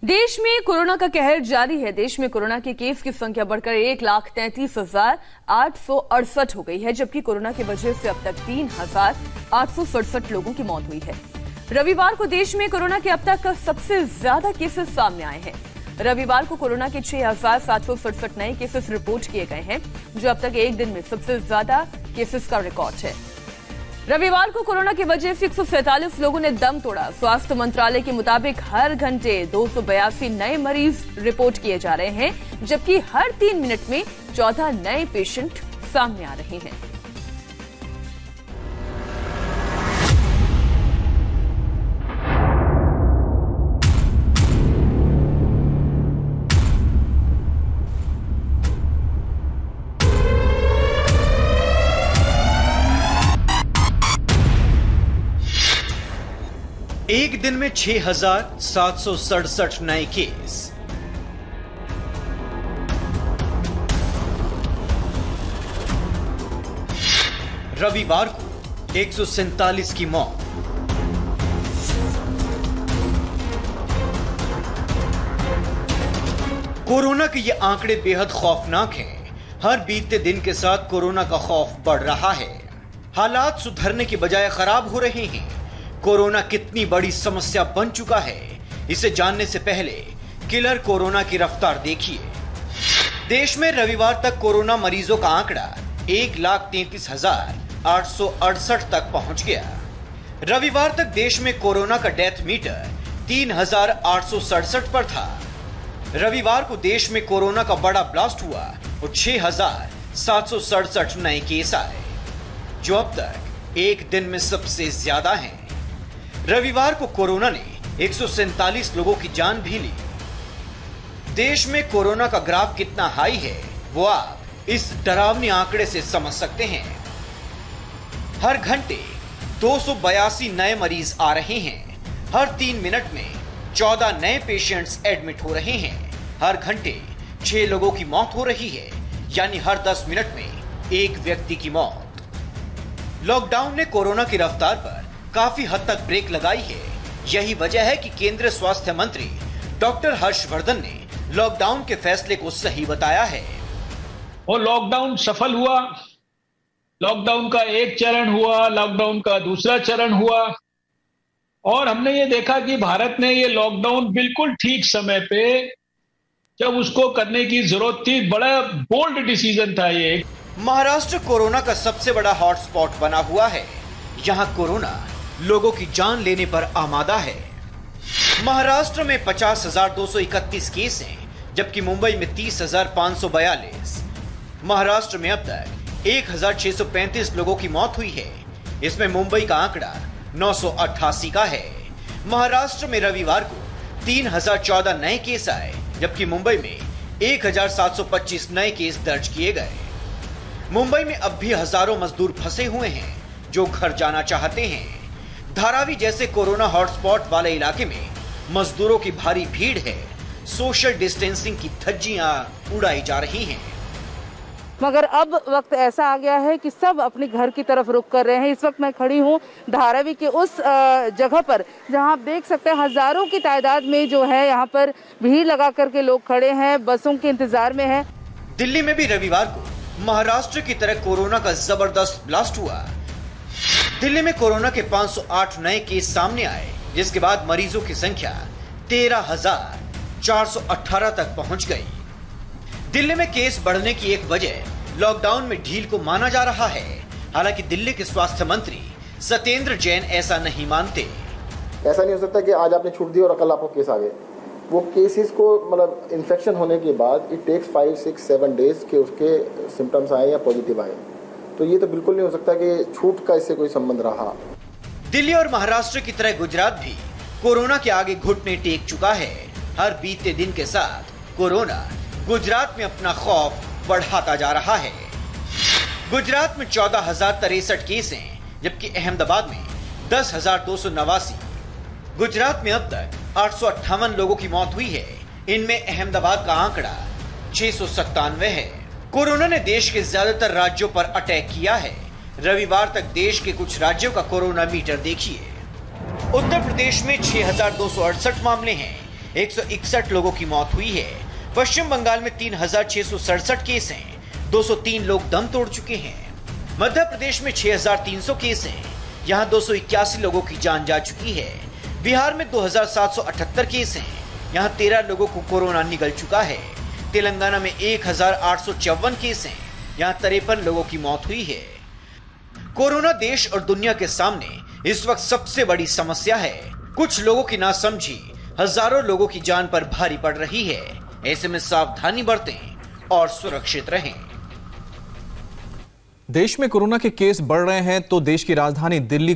देश में कोरोना का कहर जारी है। देश में कोरोना के केस की संख्या बढ़कर 1,33,868 हो गई है, जबकि कोरोना की वजह से अब तक 3,867 लोगों की मौत हुई है। रविवार को देश में कोरोना के अब तक का सबसे ज्यादा केसेस सामने आए हैं। रविवार को कोरोना के 6,767 नए केसेस रिपोर्ट किए गए हैं, जो अब तक एक दिन में सबसे ज्यादा केसेस का रिकॉर्ड है। रविवार को कोरोना की वजह से 147 लोगों ने दम तोड़ा। स्वास्थ्य मंत्रालय के मुताबिक हर घंटे 282 नए मरीज रिपोर्ट किए जा रहे हैं, जबकि हर 3 मिनट में 14 नए पेशेंट सामने आ रहे हैं। एक दिन में 6,767 नए केस। रविवार को 147 की मौत। कोरोना के ये आंकड़े बेहद खौफनाक हैं। हर बीतते दिन के साथ कोरोना का खौफ बढ़ रहा है। हालात सुधरने की बजाय खराब हो रहे हैं। कोरोना कितनी बड़ी समस्या बन चुका है, इसे जानने से पहले किलर कोरोना की रफ्तार देखिए। देश में रविवार तक कोरोना मरीजों का आंकड़ा 1,33,868 तक पहुंच गया। रविवार तक देश में कोरोना का डेथ मीटर 3,867 पर था। रविवार को देश में कोरोना का बड़ा ब्लास्ट हुआ और 6,767 नए केस आए, जो अब तक एक दिन में सबसे ज्यादा हैं। रविवार को कोरोना ने 147 लोगों की जान भी ली। देश में कोरोना का ग्राफ कितना हाई है, वो आप इस डरावने आंकड़े से समझ सकते हैं। हर घंटे 282 नए मरीज आ रहे हैं। हर 3 मिनट में 14 नए पेशेंट्स एडमिट हो रहे हैं। हर घंटे 6 लोगों की मौत हो रही है, यानी हर 10 मिनट में एक व्यक्ति की मौत। लॉकडाउन ने कोरोना की रफ्तार पर काफी हद तक ब्रेक लगाई है। यही वजह है कि केंद्रीय स्वास्थ्य मंत्री डॉक्टर हर्षवर्धन ने लॉकडाउन के फैसले को सही बताया है। और लॉकडाउन सफल हुआ। लॉकडाउन का एक चरण हुआ, लॉकडाउन का दूसरा चरण हुआ, और हमने ये देखा कि भारत ने ये लॉकडाउन बिल्कुल ठीक समय पे, जब उसको करने की जरूरत थी, बड़ा बोल्ड डिसीजन था ये। महाराष्ट्र कोरोना का सबसे बड़ा हॉटस्पॉट बना हुआ है। यहाँ कोरोना लोगों की जान लेने पर आमादा है। महाराष्ट्र में 50,231 केस हैं, जबकि मुंबई में 30,542। महाराष्ट्र में अब तक 1,635 लोगों की मौत हुई है। इसमें मुंबई का आंकड़ा 988 का है। महाराष्ट्र में रविवार को 3,014 नए केस आए, जबकि मुंबई में 1,725 नए केस दर्ज किए गए। मुंबई में अब भी हजारों मजदूर फंसे हुए हैं, जो घर जाना चाहते हैं। धारावी जैसे कोरोना हॉटस्पॉट वाले इलाके में मजदूरों की भारी भीड़ है। सोशल डिस्टेंसिंग की धज्जियां उड़ाई जा रही हैं। मगर अब वक्त ऐसा आ गया है कि सब अपने घर की तरफ रुख कर रहे हैं। इस वक्त मैं खड़ी हूँ धारावी के उस जगह पर, जहाँ आप देख सकते हैं हजारों की तादाद में जो है यहाँ पर भीड़ लगा करके लोग खड़े हैं, बसों के इंतजार में हैं। दिल्ली में भी रविवार को महाराष्ट्र की तरह कोरोना का जबरदस्त ब्लास्ट हुआ। दिल्ली में कोरोना के 508 नए केस सामने आए, जिसके बाद मरीजों की संख्या 13,418 तक पहुंच गई। दिल्ली में केस बढ़ने की एक वजह लॉकडाउन में ढील को माना जा रहा है। हालांकि दिल्ली के स्वास्थ्य मंत्री सत्येंद्र जैन ऐसा नहीं मानते। ऐसा नहीं हो सकता कि आज आपने छूट दी और कल आपको केस आ गए। वो केसेस को मतलब इन्फेक्शन होने के बाद इट टेक्स 5, 6, 7 डेज के उसके सिम्टम्स आए या पॉजिटिव आए। तो ये तो बिल्कुल नहीं हो सकता कि छूट का इससे कोई संबंध रहा। दिल्ली और महाराष्ट्र की तरह गुजरात भी कोरोना के आगे घुटने टेक चुका है। हर बीतते दिन के साथ कोरोना गुजरात में अपना खौफ बढ़ाता जा रहा है। गुजरात में 14,063 केस हैं, जबकि अहमदाबाद में 10,289। गुजरात में अब तक 858 लोगों की मौत हुई है। इनमें अहमदाबाद का आंकड़ा 697 है। कोरोना ने देश के ज्यादातर राज्यों पर अटैक किया है। रविवार तक देश के कुछ राज्यों का कोरोना मीटर देखिए। उत्तर प्रदेश में 6,268 मामले हैं, 161 लोगों की मौत हुई है। पश्चिम बंगाल में 3667 केस हैं, 203 लोग दम तोड़ चुके हैं। मध्य प्रदेश में 6300 केस हैं, यहाँ 281 लोगों की जान जा चुकी है। बिहार में 2778 केस हैं, यहाँ 13 लोगों को कोरोना निगल चुका है। तेलंगाना में 1854 केस हैं, यहाँ 53 लोगों की मौत हुई है। कोरोना देश और दुनिया के सामने इस वक्त सबसे बड़ी समस्या है। कुछ लोगों की नासमझी हजारों लोगों की जान पर भारी पड़ रही है। ऐसे में सावधानी बरतें और सुरक्षित रहें। देश में कोरोना के केस बढ़ रहे हैं तो देश की राजधानी दिल्ली को